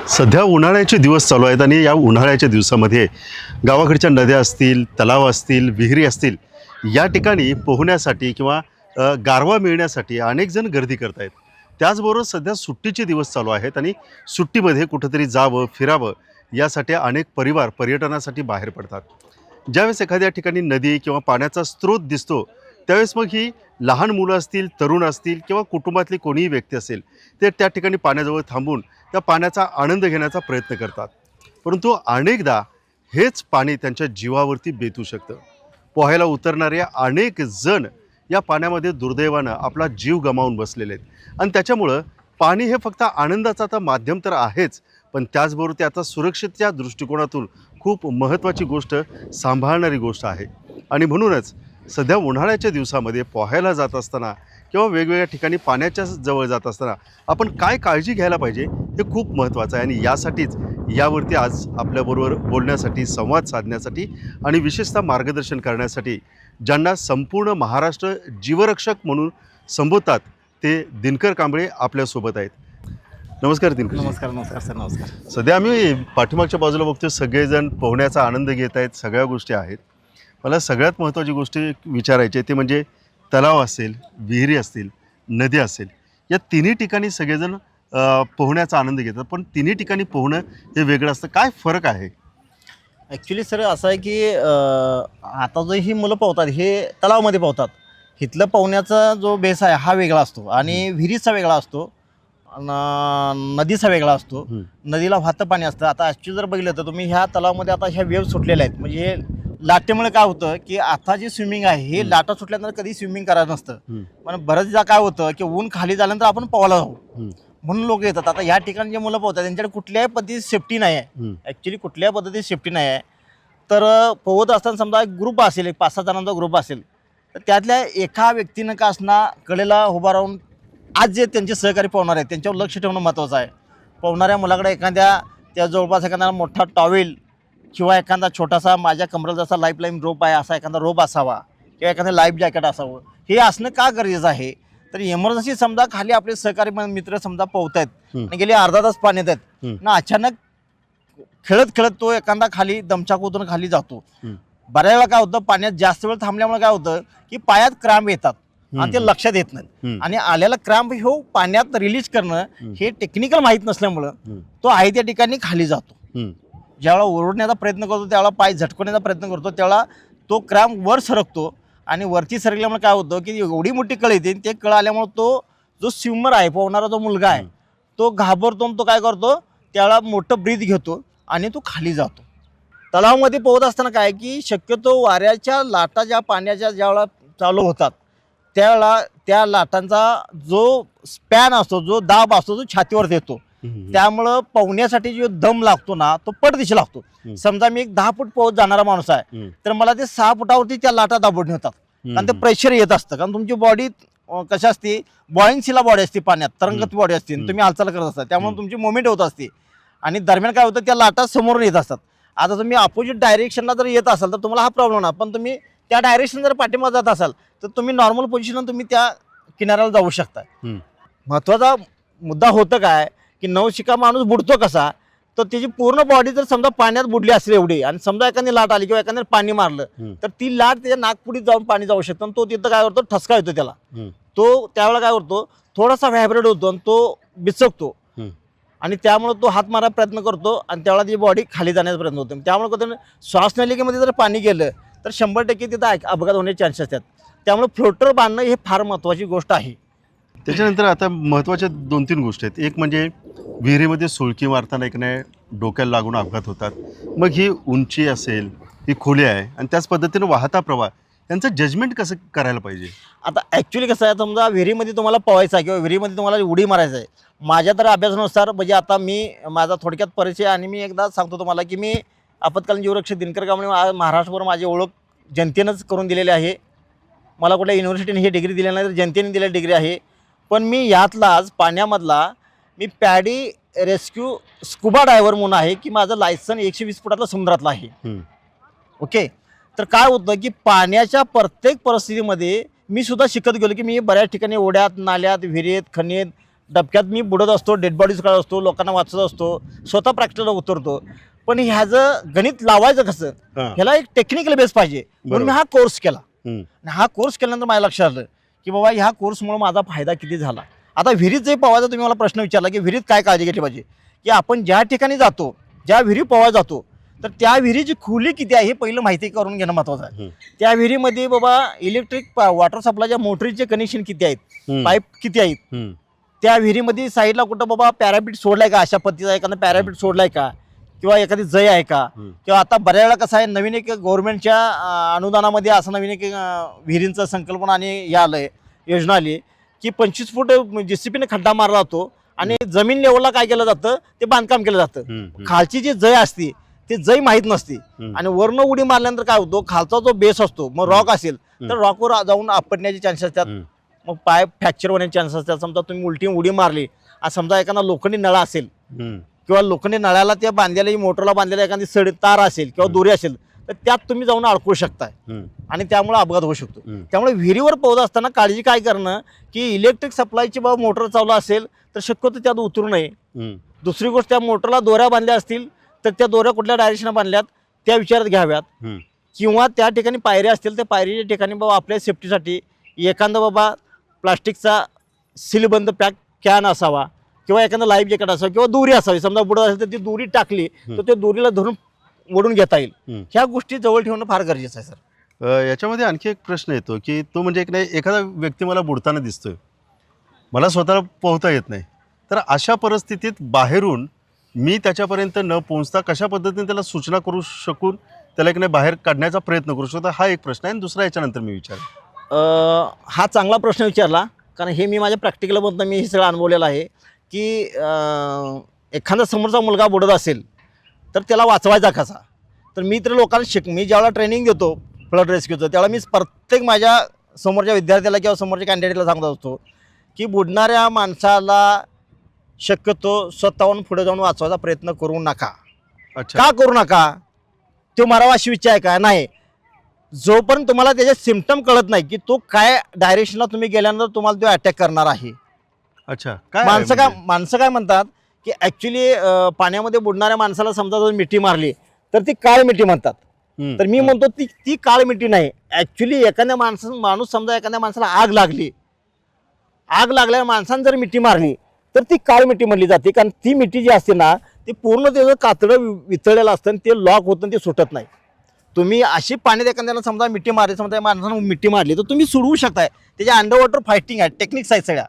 सध्या उन्हाळ्याचे दिवस चालू आहेत आणि या उन्हाळ्याच्या दिवसामध्ये गावाकडच्या नद्या असतील, तलाव असतील, विहिरी असतील, या ठिकाणी पोहण्यासाठी किंवा गारवा मिळण्यासाठी अनेक जण गर्दी करत आहेत. त्याचबरोबर सध्या सुट्टीचे दिवस चालू आहेत आणि सुट्टीमध्ये कुठंतरी जावं, फिरावं यासाठी अनेक परिवार पर्यटनासाठी बाहेर पडतात. ज्यावेळेस एखाद्या ठिकाणी नदी किंवा पाण्याचा स्रोत दिसतो, त्यावेळेस मग ही लहान मुलं असतील, तरुण असतील किंवा कुटुंबातली कोणीही व्यक्ती असेल, ते त्या ठिकाणी पाण्याजवळ थांबून त्या पाण्याचा आनंद घेण्याचा प्रयत्न करतात. परंतु अनेकदा हेच पाणी त्यांच्या जीवावरती बेतू शकतं. पोहायला उतरणारे अनेक जण या पाण्यामध्ये दुर्दैवानं आपला जीव गमावून बसलेले आहेत आणि त्याच्यामुळं पाणी हे फक्त आनंदाचा आता माध्यम तर आहेच, पण त्याचबरोबर ते आता सुरक्षेच्या दृष्टिकोनातून खूप महत्त्वाची गोष्ट, सांभाळणारी गोष्ट आहे. आणि म्हणूनच सध्या उन्हाळ्याच्या दिवसामध्ये पोहायला जात असताना किंवा वेगवेगळ्या ठिकाणी पाण्याच्या जवळ जात असताना आपण काय काळजी घ्यायला पाहिजे हे खूप महत्त्वाचं आहे. आणि यासाठीच यावरती आज आपल्याबरोबर बोलण्यासाठी, संवाद साधण्यासाठी आणि विशेषतः मार्गदर्शन करण्यासाठी ज्यांना संपूर्ण महाराष्ट्र जीवरक्षक म्हणून संबोधतात ते दिनकर कांबळे आपल्यासोबत आहेत. नमस्कार दिनकर. नमस्कार नमस्कार सर. नमस्कार. सध्या आम्ही पाठीमागच्या बाजूला बघतो सगळेजण पोहण्याचा आनंद घेत आहेत, सगळ्या गोष्टी आहेत. मला सगळ्यात महत्त्वाची गोष्ट विचारायची आहे ते म्हणजे तलाव असेल, विहिरी असतील, नदी असेल, या तिन्ही ठिकाणी सगळेजण पोहण्याचा आनंद घेतात, पण तिन्ही ठिकाणी पोहणं हे वेगळं असतं. काय फरक आहे? ॲक्च्युली सर असं आहे की आता जो ही मुलं पोहतात हे तलावामध्ये पोहतात. इथलं पोहण्याचा जो बेस आहे हा वेगळा असतो आणि विहिरीचा वेगळा असतो, नदीचा वेगळा असतो. नदीला वाहतं पाणी असतं. आता ॲक्च्युली जर बघितलं तर तुम्ही ह्या तलावामध्ये आता ह्या वेव्ह सुटलेल्या आहेत. म्हणजे हे लाटेमुळे काय होतं की आता जे स्विमिंग आहे हे लाटा सुटल्यानंतर कधी स्विमिंग करायचं नसतं. पण बऱ्याचदा काय होतं की ऊन खाली झाल्यानंतर आपण पोहायला जाऊ म्हणून लोक येतात. आता या ठिकाणी जे मुलं पोहतात त्यांच्याकडे कुठल्याही पद्धतीची सेफ्टी नाही आहे. ॲक्च्युली कुठल्याही पद्धतीची सेफ्टी नाही आहे. तर पोहत असताना समजा एक ग्रुप असेल, एक 5-6 जणांचा ग्रुप असेल, तर त्यातल्या एका व्यक्तीनं का असणार कडेला उभा राहून आज जे त्यांचे सहकारी पोहणार आहेत त्यांच्यावर लक्ष ठेवणं महत्त्वाचं आहे. पोहणाऱ्या मुलाकडे एखाद्या त्या जवळपास एखादा मोठा टॉवेल किंवा एखादा छोटासा माझ्या कमरेला जसा लाईफलाईन रोप आहे असा एखादा रोप असावा किंवा एखादं लाईफ जॅकेट असावं. हे असणं का गरजेचं आहे? तर इमर्जन्सी समजा खाली आपले सहकारी मित्र समजा पोहत आहेत आणि गेले अर्धा तास पाण्यात आहेत ना, अचानक खेळत खेळत तो एखादा खाली दमछाक खाली जातो. बऱ्याच वेळा काय होतं, पाण्यात जास्त वेळ थांबल्यामुळे काय होतं की पायात क्रॅम्प येतात आणि ते लक्षात येत नाही. आणि आलेला क्रॅम्प हे पाण्यात रिलीज करणं हे टेक्निकल माहीत नसल्यामुळं तो आहे त्या ठिकाणी खाली जातो. ज्यावेळा ओरडण्याचा प्रयत्न करतो त्यावेळा पाय झटकवण्याचा प्रयत्न करतो त्यावेळा तो क्रॅम्प वर सरकतो आणि वरती सरकल्यामुळे काय होतं की एवढी मोठी कळ येते. ते कळ आल्यामुळे तो जो स्विमर आहे, पोहणारा जो मुलगा आहे, तो घाबरतो. तो काय करतो त्यावेळा मोठं ब्रीथ घेतो आणि तो खाली जातो. तलावामध्ये पोहत असताना काय की शक्यतो वाऱ्याच्या लाटा ज्या पाण्याच्या ज्यावेळा चालू होतात त्यावेळा त्या लाटांचा जो स्पॅन असतो, जो दाब असतो, तो छातीवर येतो. त्यामुळं पोहण्यासाठी जो दम लागतो ना तो पटदिशी लागतो. समजा मी एक 10 फूट पोहत जाणारा माणूस आहे तर मला ते 6 फुटावरती त्या लाटा दाबून होतात कारण ते प्रेशर येत असतं. कारण तुमची बॉडी कशी असते, बॉईंगशीला बॉडी असते, पाण्यात तरंगत बॉडी असते, तुम्ही हालचाल करत असता त्यामुळे तुमची मुवमेंट होत असते आणि दरम्यान काय होतं त्या लाटा समोरून येत असतात. आता तुम्ही अपोजिट डायरेक्शनला जर येत असाल तर तुम्हाला हा प्रॉब्लेम नाही, पण तुम्ही त्या डायरेक्शन जर पाठीमागे जात असाल तर तुम्ही नॉर्मल पोझिशनला तुम्ही त्या किनाऱ्याला जाऊ शकता. महत्त्वाचा मुद्दा होतं काय की नवशिका माणूस बुडतो कसा, तर त्याची पूर्ण बॉडी जर समजा पाण्यात बुडली असेल एवढी आणि समजा एखादी लाट आली किंवा एखाद्याने पाणी मारलं तर ती लाट त्याच्या नागपुडीत जाऊन पाणी जाऊ शकतं आणि तो तिथं काय करतो ठसका येतो त्याला. तो त्यावेळेला काय करतो थोडासा व्हायब्रेट होतो आणि तो बिचकतो आणि त्यामुळे तो हात मारायचा प्रयत्न करतो आणि त्यावेळेला ती बॉडी खाली जाण्याचा प्रयत्न होतो. त्यामुळे कधी श्वासनलिकेमध्ये जर पाणी गेलं तर 100% तिथं अपघात होण्याचे चान्सेस असतात. त्यामुळे फ्लोटर बांधणं ही फार महत्त्वाची गोष्ट आहे. त्याच्यानंतर आता महत्त्वाच्या 2-3 गोष्टी आहेत. एक म्हणजे विहिरीमध्ये सुळकी मारताना एक नाही डोक्याला लागून अपघात होतात. मग ही उंची असेल, ही खोली आहे आणि त्याच पद्धतीनं वाहता प्रवाह, यांचं जजमेंट कसं करायला पाहिजे? आता ॲक्च्युली कसं आहे, समजा विहिरीमध्ये तुम्हाला पोहायचं आहे किंवा विहिरीमध्ये तुम्हाला उडी मारायचं आहे, माझ्या तर अभ्यासानुसार म्हणजे आता मी माझा थोडक्यात परिचय आणि मी एकदा सांगतो तुम्हाला की मी आपत्कालीन जीवरक्षक दिनकर कांबळे महाराष्ट्रभर माझी ओळख जनतेनंच करून दिलेली आहे. मला कुठल्या युनिव्हर्सिटीने ही डिग्री दिली नाही तर जनतेने दिलेली डिग्री आहे. पण मी यातलाच पाण्यामधला मी पॅडी रेस्क्यू स्कुबा डायव्हर म्हणून आहे की माझं लायसन 120 फुटातलं समुद्रातलं आहे. ओके. तर काय होतं की पाण्याच्या प्रत्येक परिस्थितीमध्ये मी सुद्धा शिकत गेलो की मी बऱ्याच ठिकाणी ओढ्यात, नाल्यात, विहिरीत, खणीत डबक्यात मी बुडत असतो, डेड बॉडीज काढत असतो, लोकांना वाचत असतो, स्वतः प्रॅक्टिसला उतरतो. पण ह्याचं गणित लावायचं कसं, हां. ह्याला एक टेक्निकल बेस पाहिजे. म्हणून मी हा कोर्स केला. हं. आणि हा कोर्स केल्यानंतर माझ्या लक्षात आलं की बाबा ह्या कोर्समुळे माझा फायदा किती झाला. आता विहिरीत जे पोवायचा तुम्ही मला प्रश्न विचारला की विहिरीत काय काळजी घेतली पाहिजे, की आपण ज्या ठिकाणी जातो, ज्या विहिरी पोवायला जातो, तर त्या विहिरीची खोली किती आहे हे पहिलं माहिती करून घेणं महत्त्वाचं आहे. हं. त्या विहिरीमध्ये बाबा इलेक्ट्रिक वॉटर सप्लायच्या मोटरीचे कनेक्शन किती आहेत, हं. पाईप किती आहेत, हं. त्या विहिरीमध्ये साईडला कुठं बाबा पॅरापीट सोडलाय का, अशा पद्धतीचा एखादा पॅरापीट सोडलाय का, किंवा एखादी जय आहे का, हं. किंवा किंवा आता बऱ्याच वेळा कसं आहे नवीन एक गव्हर्नमेंटच्या अनुदानामध्ये असं नवीन एक विहिरींचं संकल्पना आणि हे आलंय, योजना आली की 25 फूट JCB ने खड्डा मारला जातो आणि जमीन लेवलला काय केलं जातं ते बांधकाम केलं जातं. हं. हं. खालची जी जय असते ती जय माहीत नसते हं. आणि वरनं उडी मारल्यानंतर काय होतो, खालचा जो बेस असतो, मग रॉक असेल तर रॉकवर जाऊन आपटण्याचे चान्सेस असतात, हं. मग पाय फ्रॅक्चर होण्याचे चान्सेस असतात. समजा तुम्ही उलटी उडी मारली आणि समजा एखादा लोखंडी नळा असेल हं. किंवा लोखंडी नळ्याला त्या बांधलेल्या मोटरला बांधलेल्या एखादी सड तार असेल किंवा दोरी असेल तर त्यात तुम्ही जाऊन अडकू शकताय हं. आणि त्यामुळे अपघात होऊ शकतो. हं. त्यामुळे विहिरीवर पोहत असताना काळजी काय करणं की इलेक्ट्रिक सप्लायची बाबा मोटर चालू असेल तर शक्यतो त्यात उतरू नये. हं. दुसरी गोष्ट, त्या मोटरला दोऱ्या बांधल्या असतील तर त्या दोऱ्या कुठल्या डायरेक्शनला बांधल्यात त्या विचारात घ्याव्यात. हं. किंवा त्या ठिकाणी पायऱ्या असतील तर पायरीच्या ठिकाणी बाबा आपल्या सेफ्टीसाठी एखादा बाबा प्लास्टिकचा सीलबंद पॅक कॅन असावा किंवा एखादा लाईफ जॅकेट असावं किंवा दोरी असावी. समजा बुडत असेल तर ती दोरी टाकली तर त्या दोरीला धरून ओढून घेता येईल. हं. ह्या गोष्टी जवळ ठेवणं फार गरजेचं आहे सर. याच्यामध्ये आणखी एक प्रश्न येतो की तो म्हणजे एक नाही, एखादा व्यक्ती मला बुडताना दिसतोय, मला स्वतःला पोहता येत नाही, तर अशा परिस्थितीत बाहेरून मी त्याच्यापर्यंत न पोहोचता कशा पद्धतीने त्याला सूचना करू शकून त्याला एक नाही बाहेर काढण्याचा प्रयत्न करू शकतो, हा एक प्रश्न आहे. आणि दुसरा याच्यानंतर मी विचार हा चांगला प्रश्न विचारला, कारण हे मी माझ्या प्रॅक्टिकलमधनं मी हे सगळं अनुभवलेलं आहे की एखादा समोरचा मुलगा बुडत असेल तर त्याला वाचवायचा कसा. तर मी तर लोकांना मी ज्यावेळेला ट्रेनिंग देतो फ्लड रेस्क्यूचं त्यावेळेला मी प्रत्येक माझ्या समोरच्या विद्यार्थ्याला किंवा समोरच्या कॅन्डिडेटला सांगत असतो की बुडणाऱ्या माणसाला शक्यतो स्वतःहून पुढे जाऊन वाचवायचा प्रयत्न करू नका. अच्छा. का करू नका, तो मरावा अशी इच्छा आहे का, नाही. जोपर्यंत तुम्हाला त्याचे सिम्पटम कळत नाही की तो काय डायरेक्शनला तुम्ही गेल्यानंतर तुम्हाला तो अटॅक करणार आहे. अच्छा. काय आहे माणसं काय म्हणतात की ॲक्च्युली पाण्यामध्ये बुडणाऱ्या माणसाला समजा जर मिठी मारली तर ती काळ मिठी म्हणतात. हं. तर मी म्हणतो ती काळ मिठी नाही. ॲक्च्युली एखाद्या माणूस समजा एखाद्या माणसाला आग लागल्या माणसानं जर मिठी मारली तर ती काळ मिठी म्हणली जाते. कारण ती मिठी जी असते ना ती पूर्ण त्याचं कातडं वितळलेलं असतं आणि ते लॉक होतं आणि ते सुटत नाही. तुम्ही अशी पाण्यात एखाद्याला समजा मिठी मारली, समजा माणसानं मिठी मारली तर तुम्ही सोडवू शकताय. त्याच्या अंडरवॉटर फायटिंग आहे, टेक्निक्स आहेत सगळ्या.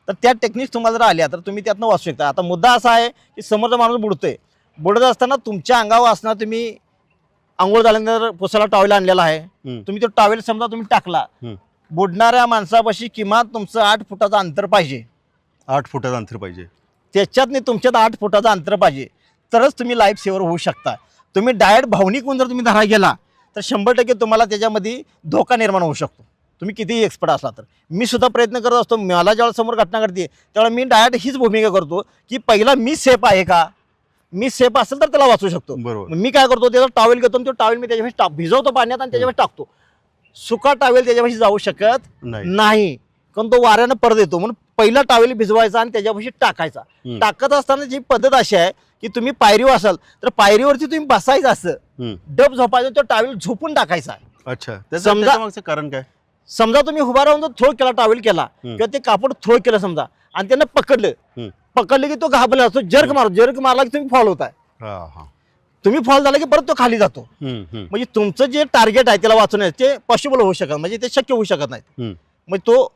तर त्या टेक्निक्स तुम्हाला जर आल्या तर तुम्ही त्यातनं वाचू शकता. आता मुद्दा असा आहे की समोरचा माणूस बुडत असताना तुमच्या अंगावर असणार, तुम्ही आंघोळ झाल्यानंतर पुसायला टॉवेल आणलेला आहे, हं. तुम्ही तो टॉवेल समजा तुम्ही टाकला, हं. बुडणाऱ्या माणसापाशी किमान तुमचं 8 फुटाचं अंतर पाहिजे. 8 फुटाचं अंतर पाहिजे. त्याच्यातनी तुमच्यात 8 फुटाचं अंतर पाहिजे, तरच तुम्ही लाईफ सेव्हर होऊ शकता. तुम्ही डायरेक्ट भावनिक होऊन जर तुम्ही धरा गेला तर 100% तुम्हाला त्याच्यामध्ये धोका निर्माण होऊ शकतो, तुम्ही कितीही एक्सपर्ट असला तर. मी सुद्धा प्रयत्न करत असतो. मला ज्यावेळेला समोर घटना घडते त्यावेळेला मी डायरेक्ट हीच भूमिका करतो की पहिला मी सेफ आहे का, मी सेफ असेल तर त्याला वाचू शकतो. बरोबर. मी काय करतो, त्याचा टॉवेल घेतो आणि तो टॉवेल मी त्याच्यापाशी भिजवतो पाण्यात आणि त्याच्यापाशी टाकतो. सुका टॉवेल त्याच्यापाशी जाऊ शकत नाही, कारण तो वाऱ्यानं परत येतो. म्हणून पहिला टॉवेल भिजवायचा आणि त्याच्यापाशी टाकायचा. टाकत असताना जी पद्धत अशी आहे की तुम्ही पायरीवर असाल तर पायरीवरती तुम्ही बसायचं, असं डब झोपायचं, तो टॉवेल झोपून टाकायचा. अच्छा. समजा त्याच्यामागचं कारण काय? समजा तुम्ही उभा राहून जर थ्रो केला, टॉवेल केला किंवा ते कापड थ्रो केलं समजा आणि त्यांना पकडलं की तो घाबरला असतो, जर्क मारला की तुम्ही फॉल होताय. तुम्ही फॉल झाला की परत तो खाली जातो. म्हणजे तुमचं जे टार्गेट आहे त्याला वाचवण्याचं ते पॉसिबल होऊ शकत, म्हणजे ते शक्य होऊ शकत नाही. म्हणजे तो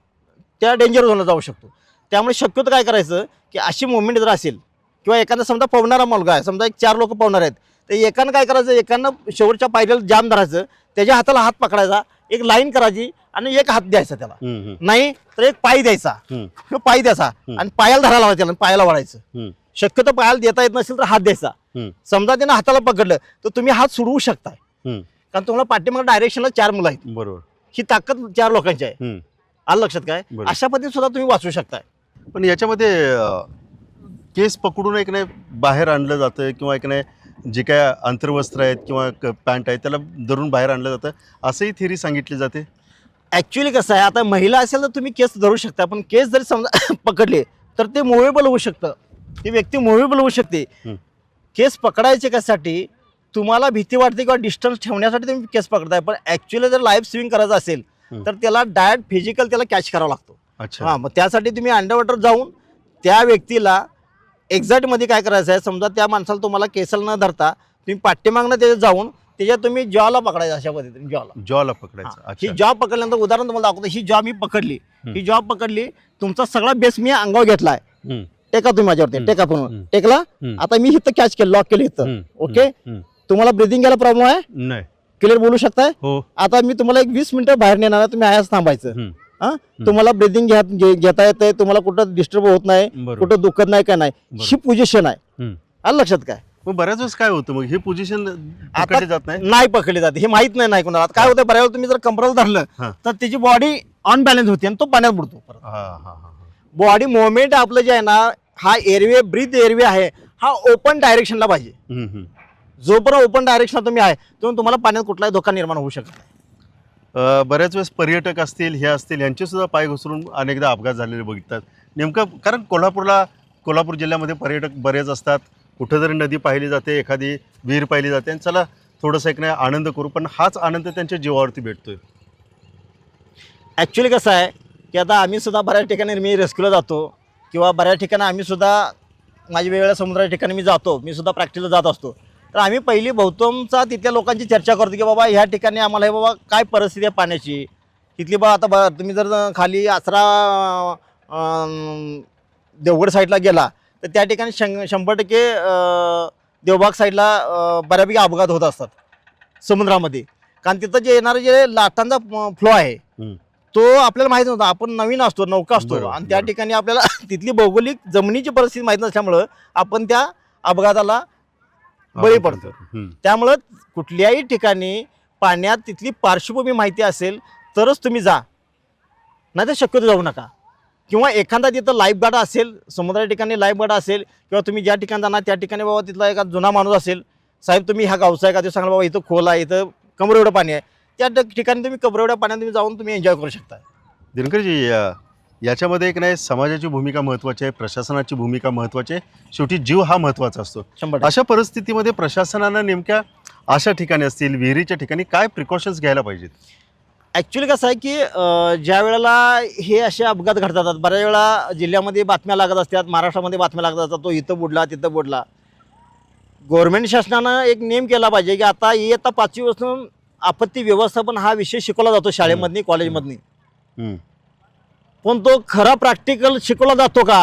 त्या डेंजर झोनला जाऊ शकतो. त्यामुळे शक्यतो काय करायचं की अशी मुवमेंट जर असेल किंवा एखादा समजा पोहणारा मुलगा आहे, समजा 4 लोक पोहणार आहेत, तर एकानं काय करायचं, एकानं शेवटच्या पायरीला जाम धरायचं, त्याच्या हाताला हात पकडायचा, एक लाईन करायची आणि एक हात द्यायचा त्याला, नाही तर एक पाय द्यायचा, पाय द्यायचा आणि पायाला धरायला लावायचं, त्याला पायाला वळायचं. शक्यतो पायाला देता येत नसेल तर हात द्यायचा. समजा त्यानं हाताला पकडलं तर तुम्ही हात सोडवू शकताय, कारण तुम्हाला पाठीमागे डायरेक्शनला 4 मुलं आहेत. बरोबर. ही ताकद 4 लोकांची आहे. आलं लक्षात काय? अशा पद्धतीने सुद्धा तुम्ही वाचू शकताय. पण याच्यामध्ये केस पकडून एक नाही बाहेर आणलं जातं किंवा एक नाही जे काय अंतर्वस्त्र आहेत किंवा पॅन्ट आहे त्याला धरून बाहेर आणलं जातं, असंही थिअरी सांगितली जाते. ॲक्च्युली कसं आहे, आता महिला असेल तर तुम्ही केस धरू शकता, पण केस जरी समजा पकडले तर ते मुव्हेबल होऊ शकतं, ती व्यक्ती मुव्हेबल होऊ शकते. केस पकडायचे कशासाठी, तुम्हाला भीती वाटते किंवा डिस्टन्स ठेवण्यासाठी तुम्ही केस पकडताय, पण ॲक्च्युअली जर लाईफ स्विंग करायचं असेल तर त्याला डायरेक्ट फिजिकल त्याला कॅच करावा लागतो. अच्छा. हां, मग त्यासाठी तुम्ही अंडरवॉटर जाऊन त्या व्यक्तीला एक्झॅक्टमध्ये काय करायचं आहे, समजा त्या माणसाला तुम्हाला केसल न धरता तुम्ही पाठीमागनं त्याच्यात जाऊन त्याच्यात तुम्ही जॉला पकडायचं, अशा पद्धतीने जॉला पकडायचं. ही अच्छा. जॉब पकडल्यानंतर उदाहरण तुम्हाला दाखवतो. ही जॉब मी पकडली, ही जॉब पकडली, तुमचा सगळा बेस मी अंगावर घेतलाय, टेका तुम्ही माझ्यावरती, टेका पण टेकला. आता मी इथं कॅच केलं, लॉक केलं इथं. ओके, तुम्हाला ब्रिदिंग घ्यायला प्रॉब्लेम आहे? नाही. क्लिअर बोलू शकताय? हो. आता मी तुम्हाला एक 20 मिनिटं बाहेर नेणार आहे, तुम्ही आयाच थांबायचं. हा, तुम्हाला ब्रिदिंग घेता येते, तुम्हाला कुठं डिस्टर्ब होत नाही, कुठं दुखत नाही, काय नाही. ही पोझिशन आहे. आलं लक्षात काय? मग बऱ्याच वेळेस काय होतं, मग हे पोझिशन पकडली जात नाही. नाही पकडली जाते, हे माहित नाही कोणाला. काय होतं, बऱ्याच वेळा तुम्ही जर कंबरला धरलं तर त्याची बॉडी अनबॅलन्स होते आणि तो पाण्यात बुडतो. बॉडी मुवमेंट आपलं जे आहे ना, हा एअरवे, ब्रीथ एअरवे आहे, हा ओपन डायरेक्शनला पाहिजे. जोपर्यंत ओपन डायरेक्शन तुम्ही आहे तेव्हा तुम्हाला पाण्यात कुठलाही धोका निर्माण होऊ शकत नाही. बऱ्याच वेळेस पर्यटक असतील, हे असतील, यांचे सुद्धा पाय घसरून अनेकदा अपघात झालेले बघतात. नेमकं कारण कोल्हापूर जिल्ह्यामध्ये पर्यटक बरेच असतात. कुठं जरी नदी पाहिली जाते, एखादी विहीर पाहिली जाते, आणि चला थोडंसं एक नाही आनंद करू, पण हाच आनंद त्यांच्या जीवावरती भेटतोय. ॲक्च्युली कसं आहे की आता आम्ही सुद्धा बऱ्याच ठिकाणी मी रेस्क्यूला जातो, किंवा बऱ्याच ठिकाणी आम्ही सुद्धा माझ्या वेगवेगळ्या समुद्राच्या ठिकाणी मी जातो, मी सुद्धा प्रॅक्टिसला जात असतो. तर आम्ही पहिली बहुतांशचा तिथल्या लोकांची चर्चा करतो की बाबा ह्या ठिकाणी आम्हाला हे बाबा काय परिस्थिती आहे पाण्याची तिथली. बा आता तुम्ही जर खाली आसरा देवगड साईडला गेला तर त्या ठिकाणी 100% देवबाग साईडला बऱ्यापैकी अपघात होत असतात समुद्रामध्ये. कारण तिथं जे येणारं जे लाटांचा फ्लो आहे तो आपल्याला माहीत नव्हता. आपण नवीन असतो, नौका असतो, आणि त्या ठिकाणी आपल्याला तिथली भौगोलिक जमिनीची परिस्थिती माहीत नसल्यामुळं आपण त्या अपघाताला बळी पडतो. त्यामुळं कुठल्याही ठिकाणी पाण्यात तिथली पार्श्वभूमी माहिती असेल तरच तुम्ही जा, नाही तर शक्यतो जाऊ नका. किंवा एखादा तिथं लाईफ गार्ड असेल, समुद्राच्या ठिकाणी लाईफ गार्ड असेल, किंवा तुम्ही ज्या ठिकाणी जाणार त्या ठिकाणी बाबा तिथला एका जुना माणूस असेल, साहेब तुम्ही ह्या गावचा आहे का, ते सांगा बाबा इथं खोल आहे, इथं कमर एवढं पाणी आहे, त्या ठिकाणी तुम्ही कमर एवढ्या पाण्यात तुम्ही जाऊन तुम्ही एन्जॉय करू शकता. दिनकरजी, याच्यामध्ये एक नाही समाजाची भूमिका महत्त्वाची आहे, प्रशासनाची भूमिका महत्त्वाची आहे, शेवटी जीव हा महत्त्वाचा असतो. 100%. अशा परिस्थितीमध्ये प्रशासनानं नेमक्या अशा ठिकाणी असतील, विहिरीच्या ठिकाणी काय प्रिकॉशन्स घ्यायला पाहिजेत? ॲक्च्युली कसं आहे की ज्या वेळेला हे असे अपघात घडतात, बऱ्याच वेळा जिल्ह्यामध्ये बातम्या लागत असतात, महाराष्ट्रामध्ये बातम्या लागत असतात, तो इथं बुडला तिथं बुडला. गव्हर्नमेंट शासनानं एक नेम केला पाहिजे की आता इयत्ता 5वी पासून आपत्ती व्यवस्थापन हा विषय शिकवला जातो शाळेमधनी, कॉलेजमधनी, पण तो खरा प्रॅक्टिकल शिकवला जातो का,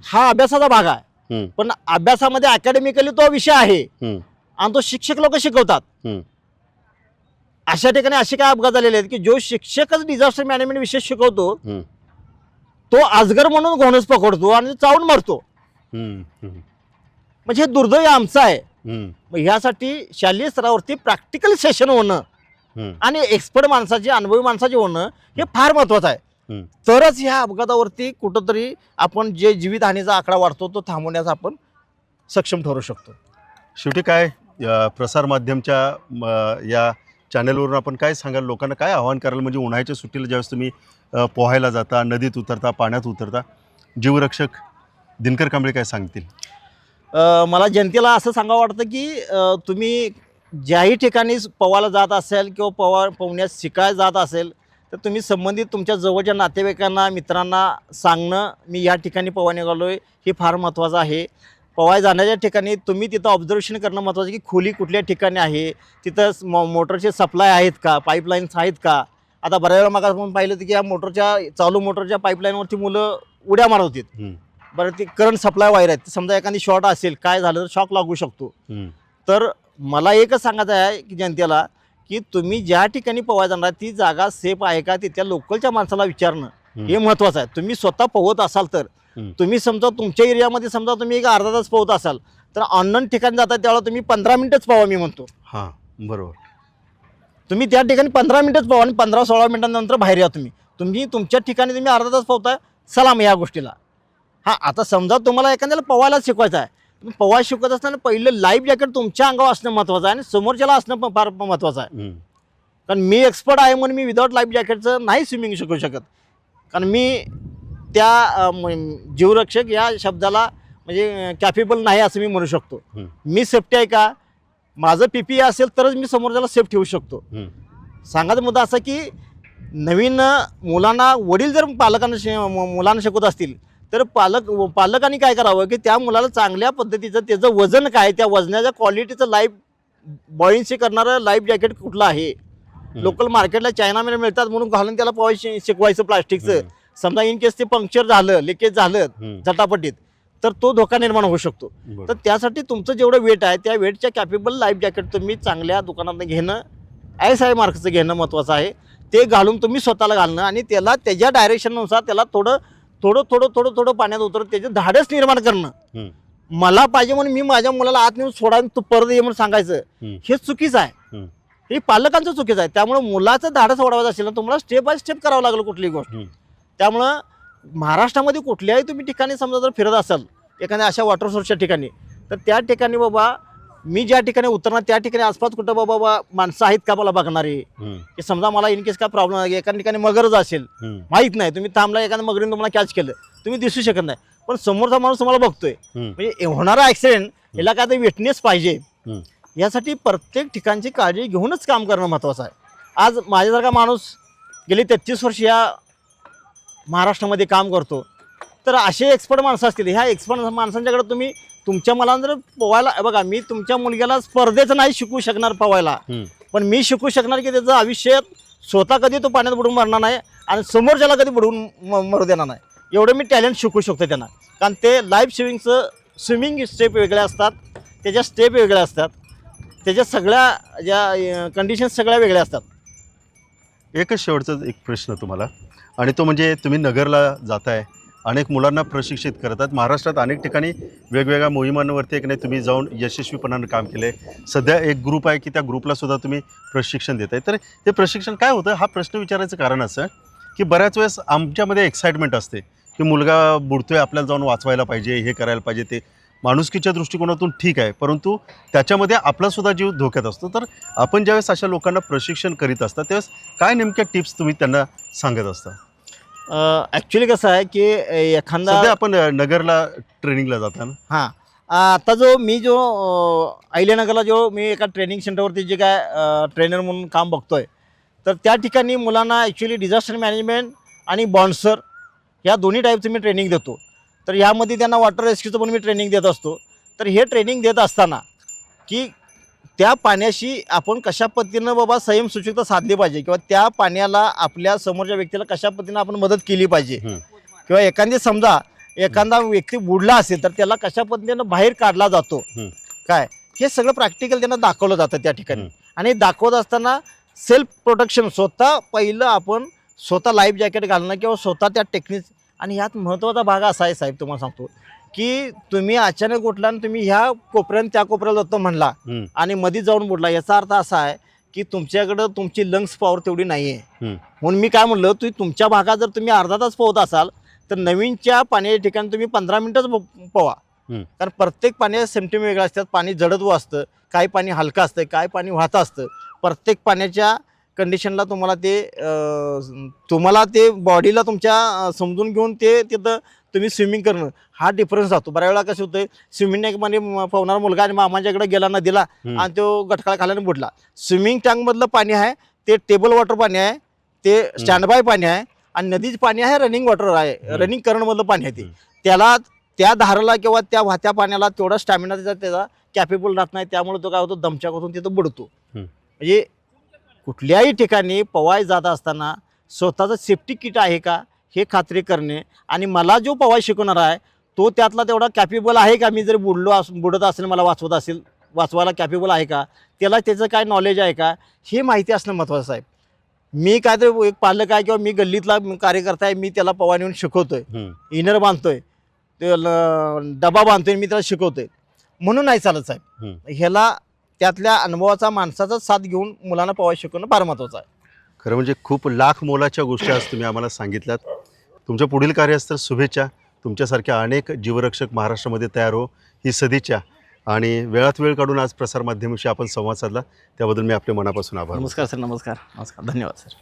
हा अभ्यासाचा भाग आहे. पण अभ्यासामध्ये अकॅडमिकली तो विषय आहे आणि तो शिक्षक लोक शिकवतात. अशा ठिकाणी असे काय अपघात झालेले आहेत की जो शिक्षकच डिझास्टर मॅनेजमेंट विषय शिकवतो तो अजगर म्हणून घोणस पकडतो आणि चावून मारतो. म्हणजे हे दुर्दैव आमचं आहे. मग ह्यासाठी शालेय स्तरावरती प्रॅक्टिकल सेशन होणं आणि एक्सपर्ट माणसाचे, अनुभवी माणसाचे होणं हे फार महत्त्वाचं आहे. तरच ह्या अपघातावरती कुठंतरी आपण जे जीवितहानीचा आकडा वाढतो तो थांबवण्याचा आपण सक्षम ठरू शकतो. शेवटी काय प्रसारमाध्यमच्या या चॅनलवरून आपण काय सांगाल लोकांना, काय आवाहन कराल? म्हणजे उन्हाळ्याच्या सुट्टीला ज्यावेळेस तुम्ही पोहायला जाता, नदीत उतरता, पाण्यात उतरता, जीवरक्षक दिनकर कांबळे काय सांगतील? मला जनतेला असं सांगावं वाटतं की तुम्ही ज्याही ठिकाणी पोवायला जात असेल किंवा पोहण्यास शिकायला जात असेल तर तुम्ही संबंधित तुमच्या जवळच्या नातेवाईकांना, मित्रांना सांगणं मी या ठिकाणी पोहायला निघालो आहे हे फार महत्त्वाचं आहे. पोहाय जाण्याच्या ठिकाणी तुम्ही तिथं ऑब्झर्वेशन करणं महत्त्वाचं की खोली कुठल्या ठिकाणी आहे, तिथं मोटरचे सप्लाय आहेत का, पाईपलाईन्स आहेत का. आता बऱ्याच वेळा मग आपण पाहिलं की या चालू मोटरच्या पाईपलाईनवरती मुलं उड्या मारत होती. बरं, ती करंट सप्लाय वायर आहेत, समजा एखादी शॉर्ट असेल, काय झालं तर शॉक लागू शकतो. तर मला एकच सांगायचं आहे की जनतेला की तुम्ही ज्या ठिकाणी पोहायला जाणार ती जागा सेफ आहे का, तिथल्या लोकलच्या माणसाला विचारणं हे महत्त्वाचं आहे. तुम्ही स्वतः पोहत असाल तर तुम्ही समजा तुमच्या एरियामध्ये समजा तुम्ही एक अर्धा तास पोहत असाल तर अननोन ठिकाणी जाता त्यावेळेला तुम्ही 15 मिनिटच पोहा मी म्हणतो. हां, बरोबर. तुम्ही त्या ठिकाणी 15 मिनिटच पोहा आणि 15-16 मिनिटांनंतर बाहेर या. तुम्ही तुमच्या ठिकाणी तुम्ही अर्धा तास पोहताय, सलाम या गोष्टीला. हां, आता समजा तुम्हाला एखाद्याला पोहायला शिकवायचं आहे, तुम्ही पोहायला शिकवत असताना पहिलं लाईफ जॅकेट तुमच्या अंगावर असणं महत्त्वाचं आहे आणि समोरच्याला असणं पण फार महत्त्वाचं आहे. कारण मी एक्सपर्ट आहे म्हणून मी विदाऊट लाईफ जॅकेटचं नाही स्विमिंग शिकवू शकत. कारण मी जीवरक्षक या शब्दाला म्हणजे कॅपेबल नाही असं मी म्हणू शकतो. मी सेफ्टी आहे का, माझं PPE असेल तरच मी समोरच्याला सेफ ठेवू शकतो. सांगायचा मुद्दा असा की नवीन मुलांना वडील जर मुलांना शिकवत असतील तर पालकांनी काय करावं की त्या मुलाला चांगल्या पद्धतीचं त्याचं वजन काय, त्या वजनाच्या क्वालिटीचं लाईफ बॉईन्सी करणारं लाईफ जॅकेट कुठलं आहे. लोकल मार्केटला चायनामध्ये मिळतात म्हणून घालून त्याला पोहायचं शिकवायचं प्लास्टिकचं. समजा इन केस ते पंक्चर झालं, लिकेज झालं झटापटीत तर तो धोका निर्माण होऊ शकतो. तर त्यासाठी तुमचं जेवढं वेट आहे त्या वेटच्या कॅपेबल लाईफ जॅकेट तुम्ही चांगल्या दुकानातून घेणं, SI मार्क्सचं घेणं महत्त्वाचं आहे. ते घालून तुम्ही स्वतःला घालणं आणि त्याला त्याच्या डायरेक्शननुसार त्याला थोडं पाण्यात उतरत त्याचे धाडस निर्माण करणं. मला पाहिजे म्हणून मी माझ्या मुलाला आत नेऊन सोडा तू परत ये म्हणून सांगायचं हे चुकीचं आहे. हे पालकांचं चुकीचं आहे. त्यामुळे मुलाचं धाडस वाढवायचं असेल ना तुम्हाला स्टेप बाय स्टेप करावं लागलं कुठलीही गोष्ट. त्यामुळं महाराष्ट्रामध्ये कुठल्याही तुम्ही ठिकाणी समजा जर फिरत असाल एखाद्या अशा वॉटर सोर्सच्या ठिकाणी तर त्या ठिकाणी बाबा मी ज्या ठिकाणी उतरणार त्या ठिकाणी आसपास कुठं बाबा माणसं आहेत का मला बघणारे की समजा मला इन केस काय प्रॉब्लेम आहे एका ठिकाणी मगरच असेल माहीत नाही, तुम्ही थांबला एखाद्या मगरीने तुम्हाला कॅच केलं तुम्ही दिसू शकत नाही पण समोरचा माणूस तुम्हाला बघतोय म्हणजे होणारा ऍक्सिडेंट याला काय तर विटनेस पाहिजे. यासाठी प्रत्येक ठिकाणची काळजी घेऊनच काम करणं महत्त्वाचं आहे. आज माझ्यासारखा माणूस गेली 33 वर्ष या महाराष्ट्रामध्ये काम करतो तर असे एक्सपर्ट माणसं असतील. ह्या एक्सपर्ट माणसांच्याकडे तुम्ही तुमच्या मला जर पोवायला बघा मी तुमच्या मुलग्याला स्पर्धेचं नाही शिकवू शकणार पोवायला पण मी शिकू शकणार की त्याचं आयुष्य स्वतः कधी तो पाण्यात बुडून मरणार नाही आणि समोरच्याला कधी बुडून मरू देणार नाही एवढं मी टॅलेंट शिकू शकतो त्यांना. कारण ते लाईफ स्विमिंग स्टेप वेगळ्या असतात, त्याच्या स्टेप वेगळ्या असतात, त्याच्या सगळ्या ज्या कंडिशन्स सगळ्या वेगळ्या असतात. एकच शेवटचा एक प्रश्न तुम्हाला आणि तो म्हणजे तुम्ही नगरला जाताय, अनेक मुलांना प्रशिक्षित करतात. महाराष्ट्रात अनेक ठिकाणी वेगवेगळ्या मोहिमांवरती एक नाही तुम्ही जाऊन यशस्वीपणानं काम केलं आहे. सध्या एक ग्रुप आहे की त्या ग्रुपलासुद्धा तुम्ही प्रशिक्षण देत आहे. तर ते प्रशिक्षण काय होतं हा प्रश्न विचारायचं कारण असं की बऱ्याच वेळेस आमच्यामध्ये एक्साइटमेंट असते की मुलगा बुडतोय आपल्याला जाऊन वाचवायला पाहिजे, हे करायला पाहिजे. ते माणुसकीच्या दृष्टिकोनातून ठीक आहे परंतु त्याच्यामध्ये आपलासुद्धा जीव धोक्यात असतो. तर आपण ज्यावेळेस अशा लोकांना प्रशिक्षण करीत असता त्यावेळेस काय नेमक्या टिप्स तुम्ही त्यांना सांगत असता? ॲक्च्युली कसं आहे की एखादा सध्या आपण नगरला ट्रेनिंगला जाताना हां आता मी अहिल्यानगरला मी एका ट्रेनिंग सेंटरवरती जे काय ट्रेनर म्हणून काम बघतोय तर त्या ठिकाणी मुलांना ॲक्च्युली डिझास्टर मॅनेजमेंट आणि बॉन्सर या दोन्ही टाईपचं मी ट्रेनिंग देतो. तर यामध्ये त्यांना वॉटर रेस्क्यूचं पण मी ट्रेनिंग देत असतो. तर हे ट्रेनिंग देत असताना की त्या पाण्याशी आपण कशा पद्धतीनं बाबा संयमसूचिकता साधली पाहिजे किंवा त्या पाण्याला आपल्या समोरच्या व्यक्तीला कशा पद्धतीनं आपण मदत केली पाहिजे किंवा एखादा व्यक्ती बुडला असेल तर त्याला कशा पद्धतीनं बाहेर काढला जातो काय हे सगळं प्रॅक्टिकल त्यांना दाखवलं जातं त्या ठिकाणी. आणि दाखवत असताना सेल्फ प्रोटेक्शन पहिलं आपण स्वतः लाईफ जॅकेट घालणं किंवा स्वतः त्या टेक्निक. आणि यात महत्त्वाचा भाग असा आहे साहेब तुम्हाला सांगतो की तुम्ही अचानक उठला आणि तुम्ही ह्या कोपऱ्यानं त्या कोपऱ्याला जातो म्हणला आणि मध्ये जाऊन बुडला याचा अर्थ असा आहे की तुमच्याकडं तुमची लंग्स पॉवर तेवढी नाही आहे. म्हणून मी काय म्हणलं तुमच्या भागात जर तुम्ही अर्धा तास पोहत असाल तर नवीनच्या पाण्याच्या ठिकाणी तुम्ही 15 मिनिटच पोवा. कारण प्रत्येक पाण्याचे सिम्पटम वेगळे असतात. पाणी जडत्व असतं, काही पाणी हलकं असतं, काही पाणी वाहतं असतं. प्रत्येक पाण्याच्या कंडिशनला तुम्हाला ते बॉडीला तुमच्या समजून घेऊन ते तिथं तुम्ही स्विमिंग करणं हा डिफरन्स जातो. बऱ्याच वेळा कसं होतं स्विमिंग टँकमध्ये पोहणारा मुलगा आणि मामाच्याकडे गेला नदीला आणि तो गटकाळा खाल्याने बुडला. स्विमिंग टँकमधलं पाणी आहे ते टेबल वॉटर पाणी आहे, ते स्टँड बाय पाणी आहे आणि नदीचं पाणी आहे रनिंग वॉटर आहे, रनिंग करणमधलं पाणी आहे. त्याला त्या धाराला किंवा त्या वाहत्या पाण्याला तेवढा स्टॅमिना त्याचा कॅपेबल राहत नाही. त्यामुळे तो काय होतो दमछाक होतो तिथं बुडतो. म्हणजे कुठल्याही ठिकाणी पोवाय जात असताना स्वतःचं सेफ्टी किट आहे का हे खात्री करणे आणि मला जो पोवाय शिकवणार आहे तो त्यातला तेवढा कॅपेबल आहे का, मी जर बुडत असेल मला वाचवायला कॅपेबल आहे का, त्याला त्याचं काय नॉलेज आहे का हे माहिती असणं महत्त्वाचं आहे. मी काय तर एक पालक आहे किंवा मी गल्लीतला कार्यकर्ता आहे, मी त्याला पोवाय नेऊन शिकवतोय, इनर बांधतोय, ते डबा बांधतोय, मी त्याला शिकवतोय म्हणून नाही चालत साहेब. ह्याला त्यातल्या अनुभवाचा माणसाचा साथ घेऊन मुलांना पोवाय शिकवणं फार महत्त्वाचं आहे. खरं म्हणजे खूप लाख मोलाच्या गोष्टी आज तुम्ही आम्हाला सांगितल्यात. तुमच्या पुढील कार्यास तर शुभेच्छा. तुमच्यासारख्या अनेक जीवरक्षक महाराष्ट्रामध्ये तयार हो ही सदिच्छा. आणि वेळात वेळ काढून आज प्रसारमाध्यमाशी आपण संवाद साधला त्याबद्दल मी आपल्या मनापासून आभार. नमस्कार सर. नमस्कार. धन्यवाद सर.